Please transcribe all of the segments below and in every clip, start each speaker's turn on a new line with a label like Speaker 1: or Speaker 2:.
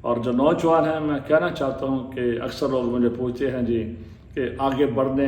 Speaker 1: اور جو نوجوان ہیں میں کہنا چاہتا ہوں کہ اکثر لوگ مجھے پوچھتے ہیں جی کہ آگے بڑھنے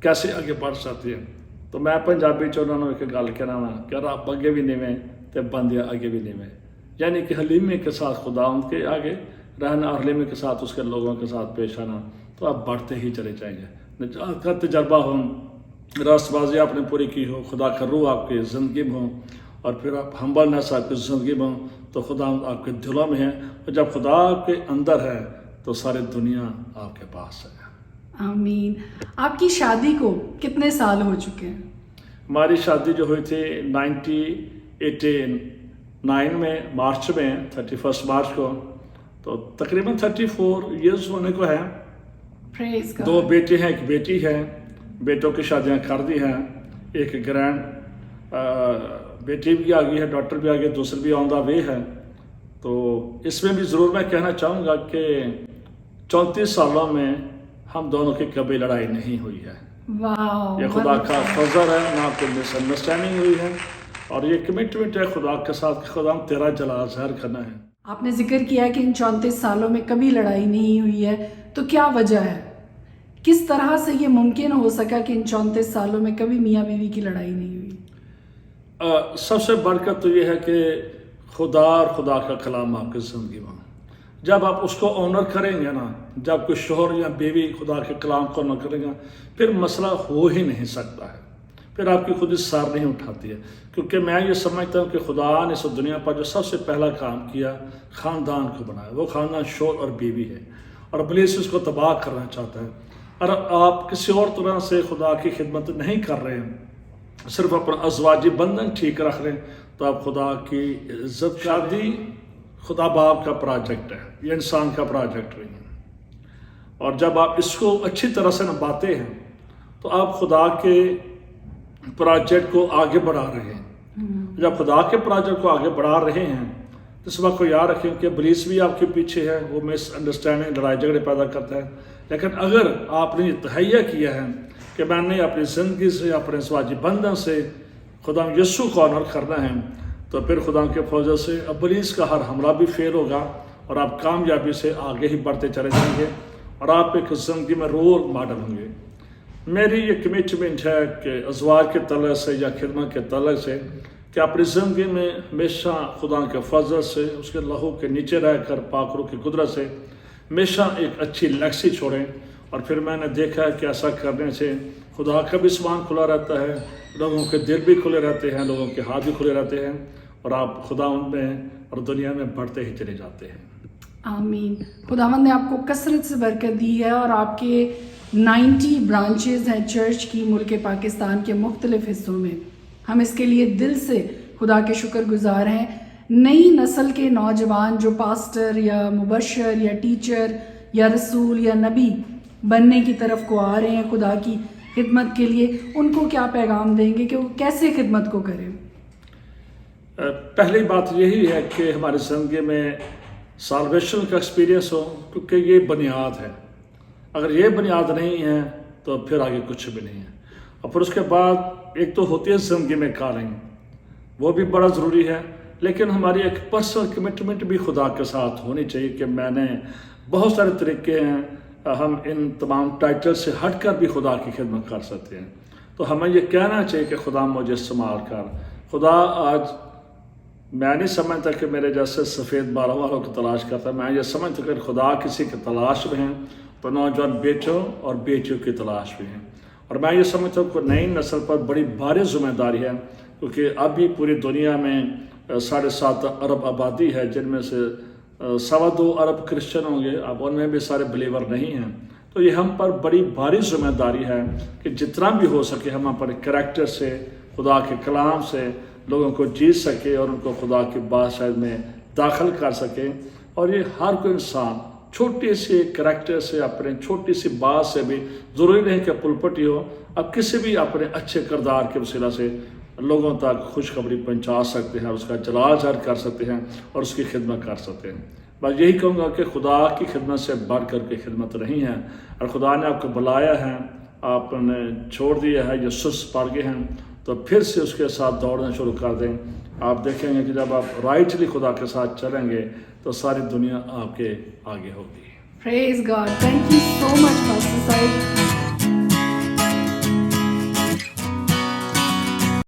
Speaker 1: کیسے آگے بڑھ سکتے ہیں، تو میں پنجابی چ انہوں نے ایک گل کہنا وا کہ رب اگے بھی نہیں میں تو بندے آگے بھی نہیں میں، یعنی کہ حلیمی کے ساتھ خدا ان کے آگے رہنا اور حلیمی کے ساتھ اس کے لوگوں کے ساتھ پیش آنا، تو آپ بڑھتے ہی چلے جائیں گے۔ نجات کا تجربہ ہو، راست بازی آپ نے پوری کی ہو، خدا کا روح آپ کی زندگی میں ہو، اور پھر آپ ہمبلنس آپ کی زندگی میں ہو، تو خدا آپ کے دلوں میں ہے، اور جب خدا آپ کے اندر ہے تو ساری دنیا آپ کے پاس ہے۔
Speaker 2: آمین۔ آپ کی شادی کو کتنے سال ہو چکے ہیں؟
Speaker 1: ہماری شادی جو ہوئی تھی 1989 میں مارچ میں 31 مارچ کو، تو تقریباً 34 ایئرز ہونے کو ہے۔
Speaker 2: Praise God۔
Speaker 1: 2 بیٹے ہیں، ایک بیٹی ہے، بیٹوں کی شادیاں کر دی ہیں، ایک گرینڈ بیٹی بھی آ گئی ہے، ڈاٹر بھی آ گئی، دوسری بھی آن دا وے ہے۔ تو اس میں بھی ضرور میں کہنا چاہوں گا کہ 34 سالوں میں ہم دونوں کی کبھی لڑائی نہیں ہوئی ہے۔
Speaker 2: واو،
Speaker 1: یہ خدا کا فضل ہے، نہ کوئی مس انڈرسٹینڈنگ ہوئی ہے، اور یہ کمٹمنٹ ہے خدا کے ساتھ کہ خدا تیرا جلال ظاہر کرنا ہے۔
Speaker 2: آپ نے ذکر کیا کہ ان 34 سالوں میں کبھی لڑائی نہیں ہوئی ہے، تو کیا وجہ ہے؟ کس طرح سے یہ ممکن ہو سکا کہ ان 34 سالوں میں کبھی میاں بیوی کی لڑائی نہیں ہوئی؟
Speaker 1: سب سے بڑھ کر تو یہ ہے کہ خدا اور خدا کا کلام آپ کی زندگی میں، جب آپ اس کو آنر کریں گے نا، جب کوئی شوہر یا بیوی خدا کے کلام کو آنر کرے گا، پھر مسئلہ ہو ہی نہیں سکتا ہے، پھر آپ کی خود ہی سار نہیں اٹھاتی ہے، کیونکہ میں یہ سمجھتا ہوں کہ خدا نے اس دنیا پر جو سب سے پہلا کام کیا خاندان کو بنایا، وہ خاندان شوہر اور بیوی ہے، اور ابلیس اس کو تباہ کرنا چاہتا ہے۔ اور آپ کسی اور طرح سے خدا کی خدمت نہیں کر رہے ہیں، صرف اپنا ازواجی بندھن ٹھیک رکھ رہے ہیں، تو آپ خدا کی عزت شادی خدا باپ کا پروجیکٹ ہے، یہ انسان کا پروجیکٹ نہیں ہے۔ اور جب آپ اس کو اچھی طرح سے نبھاتے ہیں تو آپ خدا کے پروجیکٹ کو آگے بڑھا رہے ہیں۔ جب خدا کے پروجیکٹ کو آگے بڑھا رہے ہیں تو اس وقت کو یاد رکھیں کہ ابلیس بھی آپ کے پیچھے ہے، وہ مس انڈرسٹینڈنگ لڑائی جھگڑے پیدا کرتا ہے، لیکن اگر آپ نے یہ تہیہ کیا ہے کہ میں نے اپنی زندگی سے، اپنے ازواجی بندھن سے خدا یسوع کو آنر کرنا ہے، تو پھر خدا کے فضل سے ابلیس کا ہر حملہ بھی فیل ہوگا، اور آپ کامیابی سے آگے ہی بڑھتے چلے جائیں گے، اور آپ ایک زندگی میں رول ماڈل ہوں گے۔ میری یہ کمٹمنٹ ہے کہ ازواج کے تعلق سے یا خدمت کے تعلق سے کہ اپنی زندگی میں ہمیشہ خدا کے فضل سے، اس کے لہو کے نیچے رہ کر، پاک روح کی قدرت سے ہمیشہ ایک اچھی لیگسی چھوڑیں۔ اور پھر میں نے دیکھا ہے کہ ایسا کرنے سے خدا کا بھی زبان کھلا رہتا ہے، لوگوں کے دل بھی کھلے رہتے ہیں، لوگوں کے ہاتھ بھی کھلے رہتے ہیں، اور آپ خدا ان میں اور دنیا میں بڑھتے ہی چلے جاتے ہیں۔
Speaker 2: آمین۔ خداوند نے آپ کو کثرت سے برکت دی ہے، اور آپ کے 90 برانچز ہیں چرچ کی ملک پاکستان کے مختلف حصوں میں۔ ہم اس کے لیے دل سے خدا کے شکر گزار ہیں۔ نئی نسل کے نوجوان جو پاسٹر یا مبشر یا ٹیچر یا رسول یا نبی بننے کی طرف کو آ رہے ہیں خدا کی خدمت کے لیے، ان کو کیا پیغام دیں گے کہ وہ کیسے خدمت کو کریں؟
Speaker 1: پہلی بات یہی ہے کہ ہماری زندگی میں سالویشن کا ایکسپیرینس ہو، کیونکہ یہ بنیاد ہے۔ اگر یہ بنیاد نہیں ہے تو پھر آگے کچھ بھی نہیں ہے۔ اور پھر اس کے بعد ایک تو ہوتی ہے زندگی میں کالنگ، وہ بھی بڑا ضروری ہے، لیکن ہماری ایک پرسنل کمٹمنٹ بھی خدا کے ساتھ ہونی چاہیے کہ میں نے بہت سارے طریقے ہیں، ہم ان تمام ٹائٹل سے ہٹ کر بھی خدا کی خدمت کر سکتے ہیں۔ تو ہمیں یہ کہنا چاہیے کہ خدا مجھے استعمال کر۔ خدا آج میں نہیں سمجھتا کہ میرے جیسے سفید بالوں والوں کی تلاش کرتا، میں یہ سمجھتا کہ خدا کسی کی تلاش میں ہیں تو نوجوان بیٹوں اور بیٹیوں کی تلاش میں ہیں۔ اور میں یہ سمجھتا ہوں کہ نئی نسل پر بڑی بھاری ذمہ داری ہے، کیونکہ ابھی پوری دنیا میں 7.5 ارب آبادی ہے، جن میں سے 2.25 ارب کرسچن ہوں گے، اب ان میں بھی سارے بلیور نہیں ہیں۔ تو یہ ہم پر بڑی بھاری ذمہ داری ہے کہ جتنا بھی ہو سکے ہم اپنے کریکٹر سے، خدا کے کلام سے لوگوں کو جیت سکے اور ان کو خدا کی بادشاہت میں داخل کر سکے۔ اور یہ ہر کوئی انسان چھوٹی سی کریکٹر سے، اپنے چھوٹی سی بات سے بھی، ضروری نہیں کہ پلپٹی ہو، اب کسی بھی اپنے اچھے کردار کے وسیلہ سے لوگوں تک خوشخبری پہنچا سکتے ہیں، اس کا جلال ظاہر کر سکتے ہیں اور اس کی خدمت کر سکتے ہیں۔ بس یہی کہوں گا کہ خدا کی خدمت سے بڑھ کر کے خدمت نہیں ہے، اور خدا نے آپ کو بلایا ہے، آپ نے چھوڑ دیا ہے یا سست پڑ گئے ہیں، تو پھر سے اس کے ساتھ دوڑنا شروع کر دیں. آپ دیکھیں گے کہ جب آپ رائٹلی خدا کے ساتھ چلیں گے تو ساری دنیا آپ کے آگے ہوگی.
Speaker 2: Praise God. Thank you so much, Pastor Said.